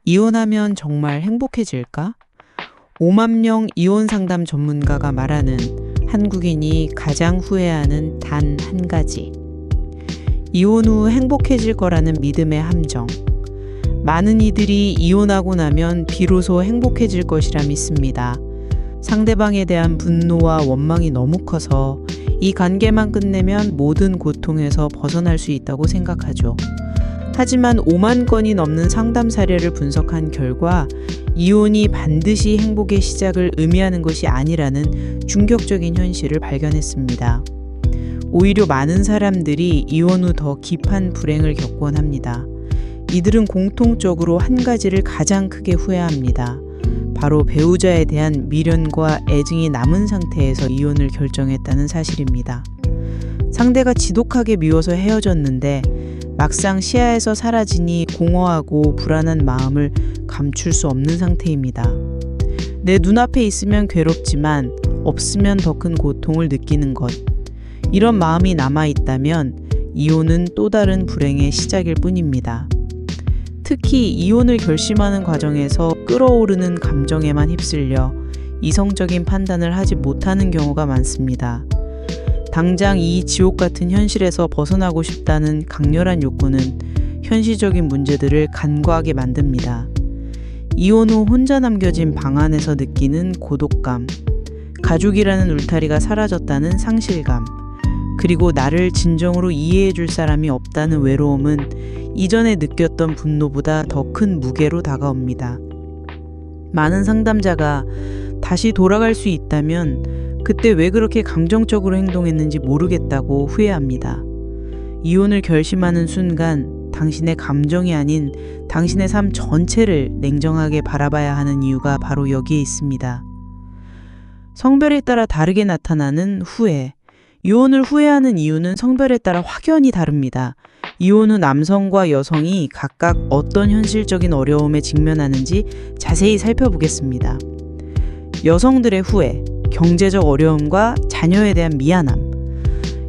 이혼하면 정말 행복해질까? 5만 명 이혼 상담 전문가가 말하는 한국인이 가장 후회하는 단 한 가지. 이혼 후 행복해질 거라는 믿음의 함정. 많은 이들이 이혼하고 나면 비로소 행복해질 것이라 믿습니다. 상대방에 대한 분노와 원망이 너무 커서 이 관계만 끝내면 모든 고통에서 벗어날 수 있다고 생각하죠. 하지만 5만 건이 넘는 상담 사례를 분석한 결과 이혼이 반드시 행복의 시작을 의미하는 것이 아니라는 충격적인 현실을 발견했습니다. 오히려 많은 사람들이 이혼 후 더 깊은 불행을 겪곤 합니다. 이들은 공통적으로 한 가지를 가장 크게 후회합니다. 바로 배우자에 대한 미련과 애증이 남은 상태에서 이혼을 결정했다는 사실입니다. 상대가 지독하게 미워서 헤어졌는데 막상 시야에서 사라지니 공허하고 불안한 마음을 감출 수 없는 상태입니다. 내 눈앞에 있으면 괴롭지만 없으면 더 큰 고통을 느끼는 것. 이런 마음이 남아있다면 이혼은 또 다른 불행의 시작일 뿐입니다. 특히 이혼을 결심하는 과정에서 끓어오르는 감정에만 휩쓸려 이성적인 판단을 하지 못하는 경우가 많습니다. 당장 이 지옥 같은 현실에서 벗어나고 싶다는 강렬한 욕구는 현실적인 문제들을 간과하게 만듭니다. 이혼 후 혼자 남겨진 방 안에서 느끼는 고독감, 가족이라는 울타리가 사라졌다는 상실감, 그리고 나를 진정으로 이해해 줄 사람이 없다는 외로움은 이전에 느꼈던 분노보다 더 큰 무게로 다가옵니다. 많은 상담자가 다시 돌아갈 수 있다면 그때 왜 그렇게 감정적으로 행동했는지 모르겠다고 후회합니다. 이혼을 결심하는 순간 당신의 감정이 아닌 당신의 삶 전체를 냉정하게 바라봐야 하는 이유가 바로 여기에 있습니다. 성별에 따라 다르게 나타나는 후회. 이혼을 후회하는 이유는 성별에 따라 확연히 다릅니다. 이혼 후 남성과 여성이 각각 어떤 현실적인 어려움에 직면하는지 자세히 살펴보겠습니다. 여성들의 후회, 경제적 어려움과 자녀에 대한 미안함.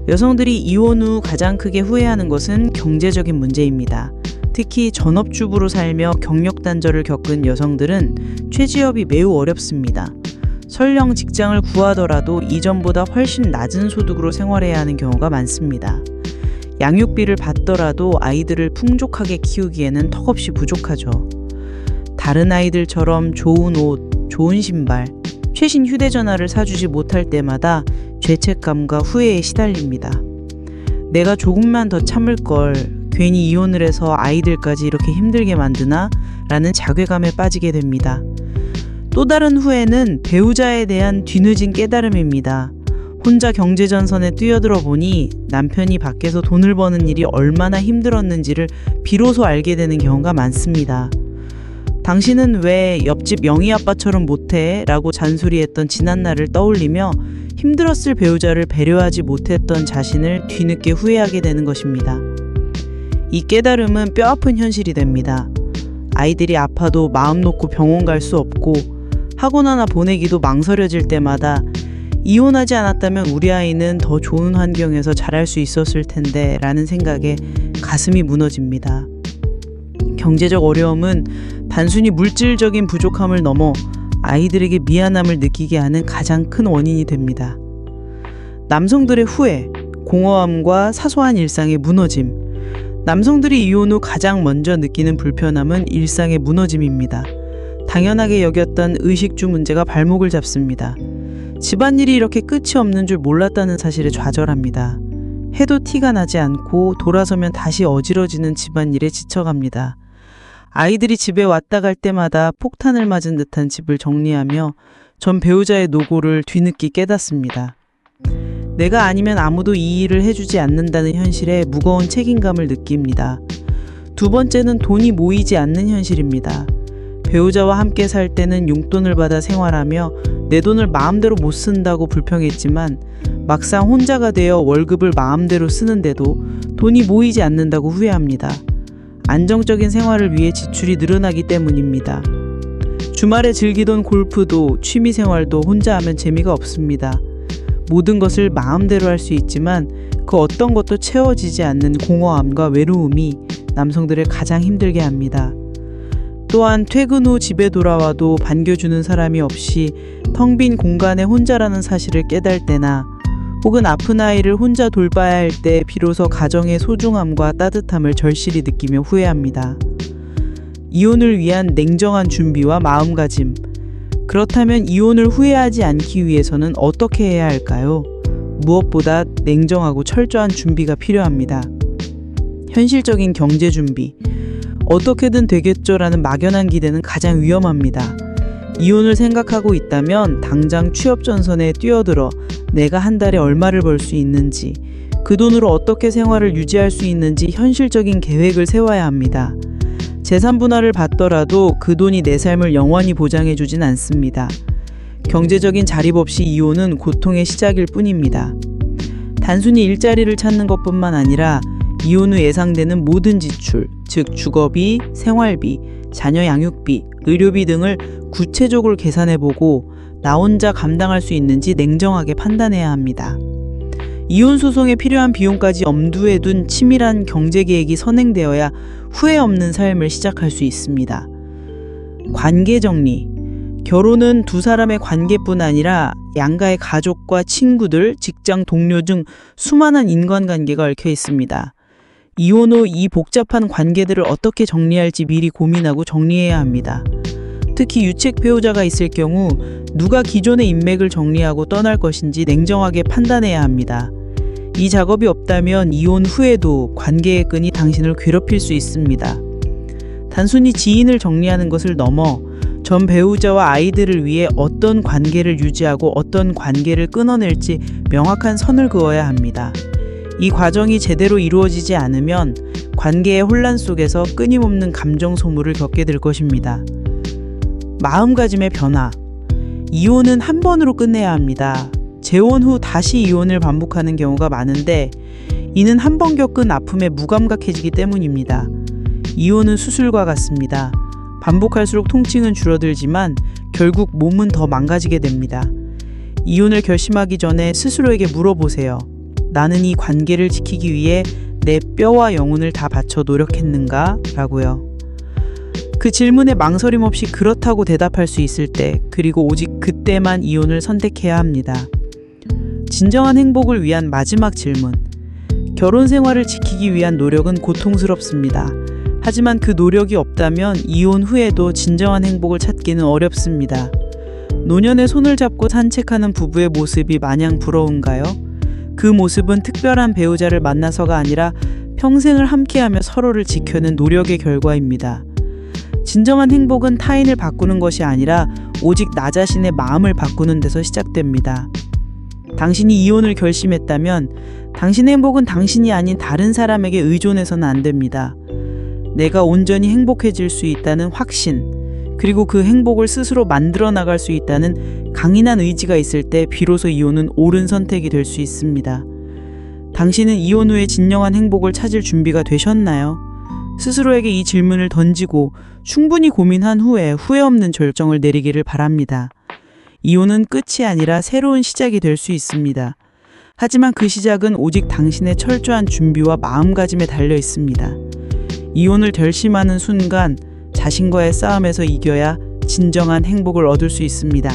여성들이 이혼 후 가장 크게 후회하는 것은 경제적인 문제입니다. 특히 전업주부로 살며 경력 단절을 겪은 여성들은 취직이 매우 어렵습니다. 설령 직장을 구하더라도 이전보다 훨씬 낮은 소득으로 생활해야 하는 경우가 많습니다. 양육비를 받더라도 아이들을 풍족하게 키우기에는 턱없이 부족하죠. 다른 아이들처럼 좋은 옷, 좋은 신발, 최신 휴대전화를 사주지 못할 때마다 죄책감과 후회에 시달립니다. 내가 조금만 더 참을 걸, 괜히 이혼을 해서 아이들까지 이렇게 힘들게 만드나? 라는 자괴감에 빠지게 됩니다. 또 다른 후회는 배우자에 대한 뒤늦은 깨달음입니다. 혼자 경제전선에 뛰어들어 보니 남편이 밖에서 돈을 버는 일이 얼마나 힘들었는지를 비로소 알게 되는 경우가 많습니다. 당신은 왜 옆집 영희 아빠처럼 못해? 라고 잔소리했던 지난날을 떠올리며 힘들었을 배우자를 배려하지 못했던 자신을 뒤늦게 후회하게 되는 것입니다. 이 깨달음은 뼈아픈 현실이 됩니다. 아이들이 아파도 마음 놓고 병원 갈 수 없고 학원 하나 보내기도 망설여질 때마다 이혼하지 않았다면 우리 아이는 더 좋은 환경에서 자랄 수 있었을 텐데 라는 생각에 가슴이 무너집니다. 경제적 어려움은 단순히 물질적인 부족함을 넘어 아이들에게 미안함을 느끼게 하는 가장 큰 원인이 됩니다. 남성들의 후회, 공허함과 사소한 일상의 무너짐. 남성들이 이혼 후 가장 먼저 느끼는 불편함은 일상의 무너짐입니다. 당연하게 여겼던 의식주 문제가 발목을 잡습니다. 집안일이 이렇게 끝이 없는 줄 몰랐다는 사실에 좌절합니다. 해도 티가 나지 않고 돌아서면 다시 어지러지는 집안일에 지쳐갑니다. 아이들이 집에 왔다 갈 때마다 폭탄을 맞은 듯한 집을 정리하며 전 배우자의 노고를 뒤늦게 깨닫습니다. 내가 아니면 아무도 이 일을 해주지 않는다는 현실에 무거운 책임감을 느낍니다. 두 번째는 돈이 모이지 않는 현실입니다. 배우자와 함께 살 때는 용돈을 받아 생활하며 내 돈을 마음대로 못 쓴다고 불평했지만 막상 혼자가 되어 월급을 마음대로 쓰는데도 돈이 모이지 않는다고 후회합니다. 안정적인 생활을 위해 지출이 늘어나기 때문입니다. 주말에 즐기던 골프도 취미생활도 혼자 하면 재미가 없습니다. 모든 것을 마음대로 할 수 있지만 그 어떤 것도 채워지지 않는 공허함과 외로움이 남성들을 가장 힘들게 합니다. 또한 퇴근 후 집에 돌아와도 반겨주는 사람이 없이 텅 빈 공간에 혼자라는 사실을 깨달 때나 혹은 아픈 아이를 혼자 돌봐야 할 때 비로소 가정의 소중함과 따뜻함을 절실히 느끼며 후회합니다. 이혼을 위한 냉정한 준비와 마음가짐. 그렇다면 이혼을 후회하지 않기 위해서는 어떻게 해야 할까요? 무엇보다 냉정하고 철저한 준비가 필요합니다. 현실적인 경제 준비. 어떻게든 되겠죠라는 막연한 기대는 가장 위험합니다. 이혼을 생각하고 있다면 당장 취업 전선에 뛰어들어 내가 한 달에 얼마를 벌 수 있는지, 그 돈으로 어떻게 생활을 유지할 수 있는지 현실적인 계획을 세워야 합니다. 재산 분할을 받더라도 그 돈이 내 삶을 영원히 보장해 주진 않습니다. 경제적인 자립 없이 이혼은 고통의 시작일 뿐입니다. 단순히 일자리를 찾는 것뿐만 아니라 이혼 후 예상되는 모든 지출, 즉 주거비, 생활비, 자녀 양육비, 의료비 등을 구체적으로 계산해보고 나 혼자 감당할 수 있는지 냉정하게 판단해야 합니다. 이혼 소송에 필요한 비용까지 엄두에 둔 치밀한 경제 계획이 선행되어야 후회 없는 삶을 시작할 수 있습니다. 관계 정리. 결혼은 두 사람의 관계뿐 아니라 양가의 가족과 친구들, 직장 동료 등 수많은 인간관계가 얽혀 있습니다. 이혼 후 이 복잡한 관계들을 어떻게 정리할지 미리 고민하고 정리해야 합니다. 특히 유책 배우자가 있을 경우 누가 기존의 인맥을 정리하고 떠날 것인지 냉정하게 판단해야 합니다. 이 작업이 없다면 이혼 후에도 관계의 끈이 당신을 괴롭힐 수 있습니다. 단순히 지인을 정리하는 것을 넘어 전 배우자와 아이들을 위해 어떤 관계를 유지하고 어떤 관계를 끊어낼지 명확한 선을 그어야 합니다. 이 과정이 제대로 이루어지지 않으면 관계의 혼란 속에서 끊임없는 감정 소모를 겪게 될 것입니다. 마음가짐의 변화. 이혼은 한 번으로 끝내야 합니다. 재혼 후 다시 이혼을 반복하는 경우가 많은데 이는 한 번 겪은 아픔에 무감각해지기 때문입니다. 이혼은 수술과 같습니다. 반복할수록 통증은 줄어들지만 결국 몸은 더 망가지게 됩니다. 이혼을 결심하기 전에 스스로에게 물어보세요. 나는 이 관계를 지키기 위해 내 뼈와 영혼을 다 바쳐 노력했는가? 라고요. 그 질문에 망설임 없이 그렇다고 대답할 수 있을 때, 그리고 오직 그때만 이혼을 선택해야 합니다. 진정한 행복을 위한 마지막 질문. 결혼 생활을 지키기 위한 노력은 고통스럽습니다. 하지만 그 노력이 없다면 이혼 후에도 진정한 행복을 찾기는 어렵습니다. 노년에 손을 잡고 산책하는 부부의 모습이 마냥 부러운가요? 그 모습은 특별한 배우자를 만나서가 아니라 평생을 함께하며 서로를 지켜낸 노력의 결과입니다. 진정한 행복은 타인을 바꾸는 것이 아니라 오직 나 자신의 마음을 바꾸는 데서 시작됩니다. 당신이 이혼을 결심했다면 당신의 행복은 당신이 아닌 다른 사람에게 의존해서는 안 됩니다. 내가 온전히 행복해질 수 있다는 확신, 그리고 그 행복을 스스로 만들어 나갈 수 있다는 강인한 의지가 있을 때 비로소 이혼은 옳은 선택이 될 수 있습니다. 당신은 이혼 후에 진정한 행복을 찾을 준비가 되셨나요? 스스로에게 이 질문을 던지고 충분히 고민한 후에 후회 없는 결정을 내리기를 바랍니다. 이혼은 끝이 아니라 새로운 시작이 될 수 있습니다. 하지만 그 시작은 오직 당신의 철저한 준비와 마음가짐에 달려 있습니다. 이혼을 결심하는 순간 자신과의 싸움에서 이겨야 진정한 행복을 얻을 수 있습니다.